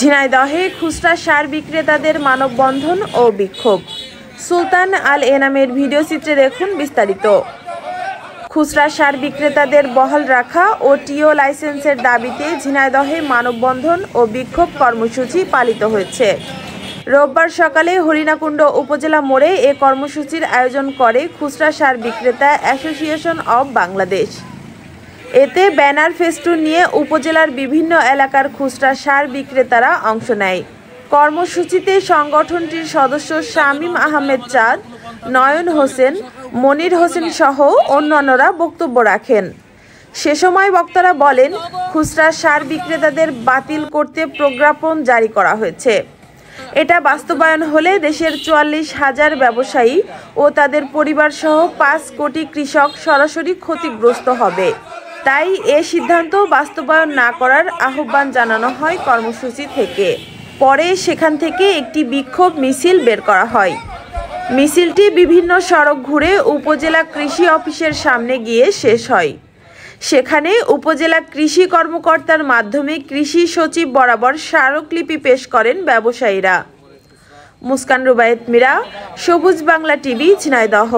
ঝিনাইদহে খুচরা সার বিক্রেতাদের মানববন্ধন ও বিক্ষোভ। সুলতান আল এনামের ভিডিও চিত্রে দেখুন বিস্তারিত। খুচরা সার বিক্রেতাদের বহাল রাখা ও টিও লাইসেন্সের দাবিতে ঝিনাইদহে মানববন্ধন ও বিক্ষোভ কর্মসূচি পালিত হয়েছে। রোববার সকালে হরিণাকুণ্ড উপজেলা মোড়ে এ কর্মসূচির আয়োজন করে খুচরা সার বিক্রেতা অ্যাসোসিয়েশন অব বাংলাদেশ। এতে ব্যানার ফেস্টুন নিয়ে উপজেলার বিভিন্ন এলাকার খুচরা সার বিক্রেতারা অংশ নেয়। কর্মসূচিতে সংগঠনটির সদস্য শামীম আহমেদ চাঁদ, নয়ন হোসেন, মনির হোসেন সহ অন্যান্যরা বক্তব্য রাখেন। সে সময় বক্তারা বলেন, খুচরা সার বিক্রেতাদের বাতিল করতে প্রজ্ঞাপন জারি করা হয়েছে। এটা বাস্তবায়ন হলে দেশের ৪৪,০০০ ব্যবসায়ী ও তাদের পরিবার সহ ৫ কোটি কৃষক সরাসরি ক্ষতিগ্রস্ত হবে। তাই এ সিদ্ধান্ত বাস্তবায়ন না করার আহ্বান জানানো হয় কর্মসূচি থেকে। পরে সেখান থেকে একটি বিক্ষোভ মিছিল বের করা হয়। মিছিলটি বিভিন্ন সড়ক ঘুরে উপজেলা কৃষি অফিসের সামনে গিয়ে শেষ হয়। সেখানে উপজেলা কৃষি কর্মকর্তার মাধ্যমে কৃষি সচিব বরাবর স্মারকলিপি পেশ করেন ব্যবসায়ীরা। মুস্কান রুবায়েত মীরা, সবুজ বাংলা টিভি, ঝিনাইদহ।